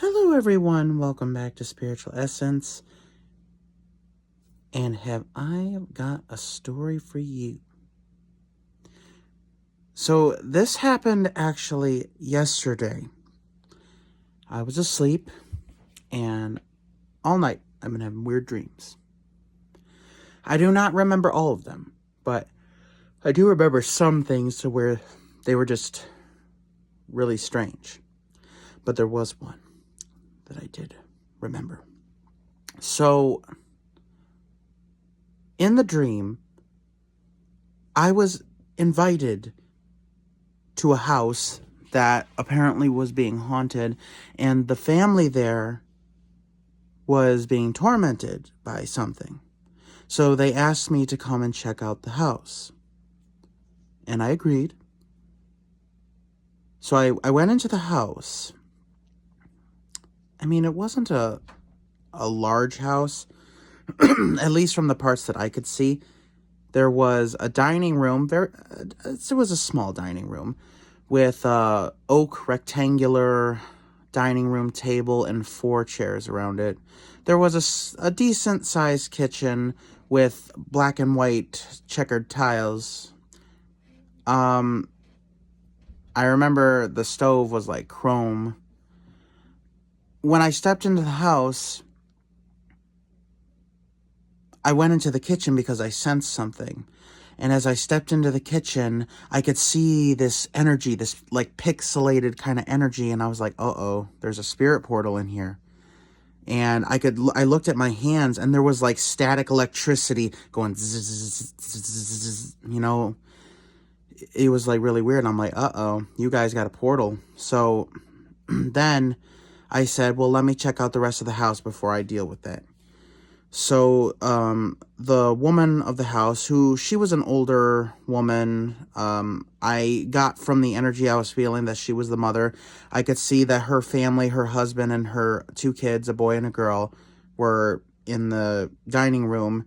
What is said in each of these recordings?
Hello, everyone. Welcome back to Spiritual Essence. And have I got a story for you? So, this happened actually yesterday. I was asleep, and all night I've been having weird dreams. I do not remember all of them, but I do remember some things to where they were just really strange. But there was one that I did remember. So, in the dream, I was invited to a house that apparently was being haunted, and the family there was being tormented by something. So they asked me to come and check out the house. And I agreed. So I went into the house. I mean, it wasn't a large house, at least from the parts that I could see. There was a dining room. It was a small dining room with a oak rectangular dining room table and 4 chairs around it. There was a decent-sized kitchen with black and white checkered tiles. I remember the stove was like chrome. When I stepped into the house, I went into the kitchen because I sensed something. And as I stepped into the kitchen, I could see this energy, this like pixelated kind of energy. And I was like, uh-oh, there's a spirit portal in here. And I looked at my hands, and there was like static electricity going zzz, zzz, you know. It was like really weird. And I'm like, uh-oh, you guys got a portal. So then I said, well, let me check out the rest of the house before I deal with that. So, the woman of the house, she was an older woman, I got from the energy I was feeling that she was the mother. I could see that her family, her husband and her 2 kids, a boy and a girl, were in the dining room.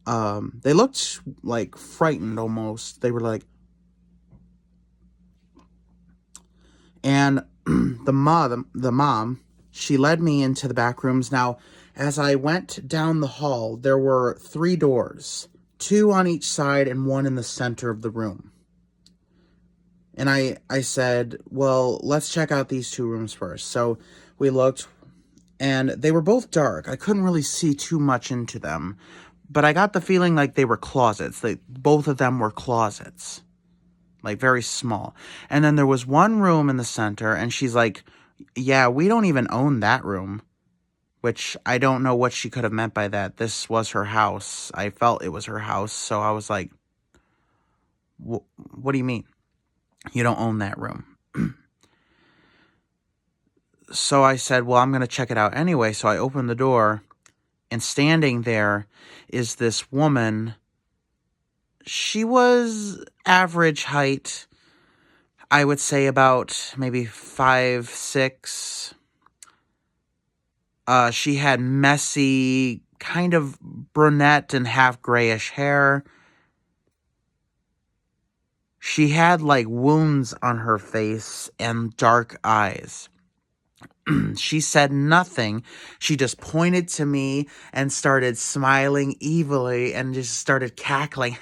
They looked like frightened almost. They were like, and the mom, she led me into the back rooms. Now, as I went down the hall, there were 3 doors, 2 on each side and 1 in the center of the room. And I said, well, let's check out these 2 rooms first. So we looked, and they were both dark. I couldn't really see too much into them, but I got the feeling like they were closets. Both of them were closets, like very small. And then there was one room in the center, and she's like, yeah, we don't even own that room. Which I don't know what she could have meant by that. This was her house. I felt it was her house. So I was like, what do you mean? You don't own that room. So I said, well, I'm going to check it out anyway. So I opened the door, and standing there is this woman. She was average height. I would say about maybe 5'6". She had messy, kind of brunette and half grayish hair. She had like wounds on her face and dark eyes. She said nothing. She just pointed to me and started smiling evilly and just started cackling.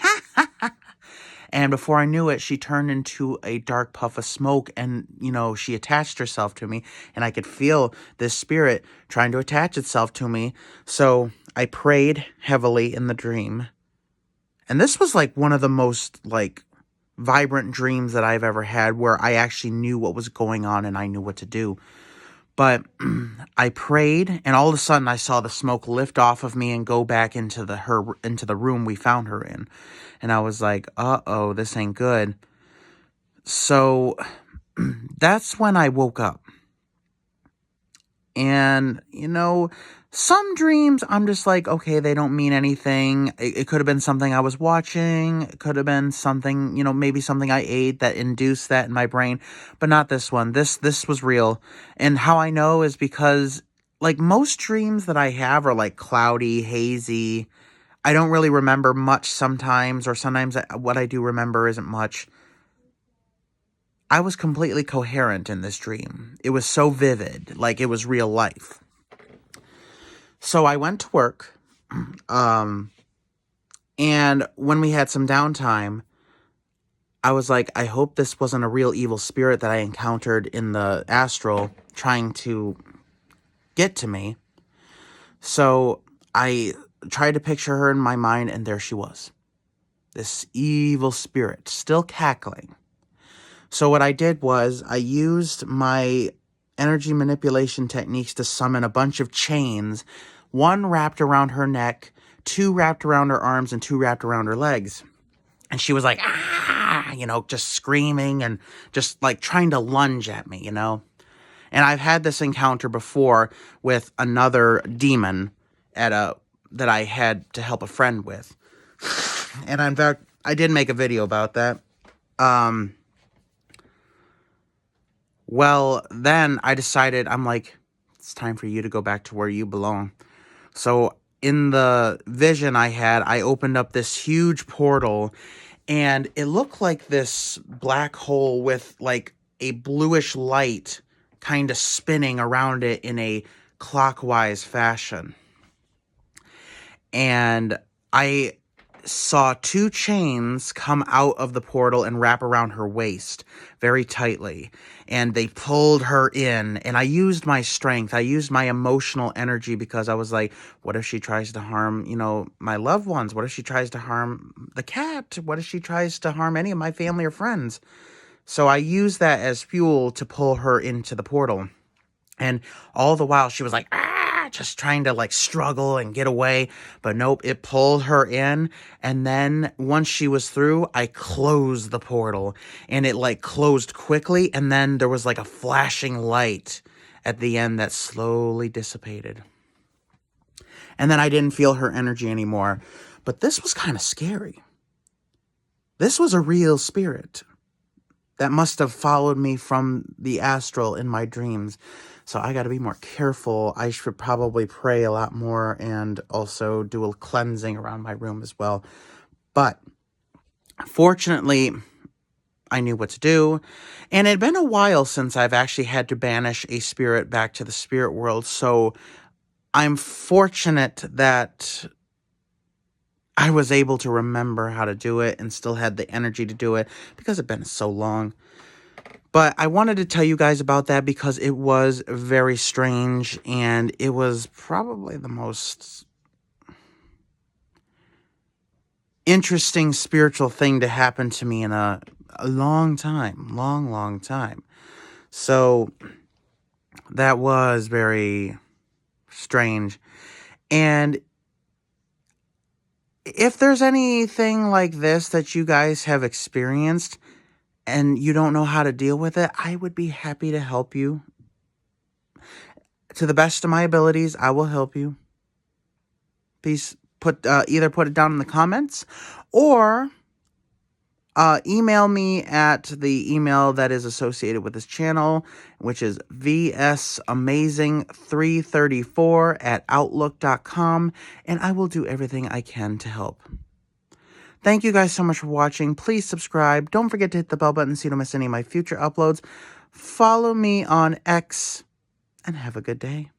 And before I knew it, she turned into a dark puff of smoke, and, she attached herself to me, and I could feel this spirit trying to attach itself to me. So I prayed heavily in the dream. And this was like one of the most like vibrant dreams that I've ever had, where I actually knew what was going on and I knew what to do. But I prayed, and all of a sudden I saw the smoke lift off of me and go back into the room we found her in. And I was like, uh-oh, this ain't good. So that's when I woke up. And, some dreams I'm just like, okay, they don't mean anything. It could have been something I was watching. It could have been something, maybe something I ate that induced that in my brain. But not this one. This was real. And how I know is because, like, most dreams that I have are, like, cloudy, hazy. I don't really remember much sometimes, or sometimes what I do remember isn't much. I was completely coherent in this dream. It was so vivid, like it was real life. So I went to work, and when we had some downtime, I was like, I hope this wasn't a real evil spirit that I encountered in the astral trying to get to me. So I tried to picture her in my mind, and there she was. This evil spirit, still cackling. So what I did was I used my energy manipulation techniques to summon a bunch of chains, one wrapped around her neck, two wrapped around her arms, and two wrapped around her legs. And she was like, ah, just screaming and just like trying to lunge at me, And I've had this encounter before with another demon that I had to help a friend with. And in fact, I did make a video about that. Well, then I decided, I'm like, it's time for you to go back to where you belong. So in the vision I had, I opened up this huge portal, and it looked like this black hole with like a bluish light kind of spinning around it in a clockwise fashion. And I saw two chains come out of the portal and wrap around her waist very tightly. And they pulled her in. And I used my strength. I used my emotional energy because I was like, what if she tries to harm, my loved ones? What if she tries to harm the cat? What if she tries to harm any of my family or friends? So I used that as fuel to pull her into the portal. And all the while she was like, just trying to like struggle and get away. But nope, it pulled her in. And then once she was through, I closed the portal, and it like closed quickly. And then there was like a flashing light at the end that slowly dissipated. And then I didn't feel her energy anymore. But this was kind of scary. This was a real spirit that must have followed me from the astral in my dreams. So I got to be more careful. I should probably pray a lot more and also do a cleansing around my room as well. But fortunately, I knew what to do. And it had been a while since I've actually had to banish a spirit back to the spirit world. So I'm fortunate that I was able to remember how to do it and still had the energy to do it because it's been so long. But I wanted to tell you guys about that because it was very strange, and it was probably the most interesting spiritual thing to happen to me in a long time. Long time. So that was very strange. And if there's anything like this that you guys have experienced and you don't know how to deal with it, I would be happy to help you. To the best of my abilities, I will help you. Please either put it down in the comments or email me at the email that is associated with this channel, which is vsamazing334@outlook.com, and I will do everything I can to help. Thank you guys so much for watching. Please subscribe. Don't forget to hit the bell button so you don't miss any of my future uploads. Follow me on X, and have a good day.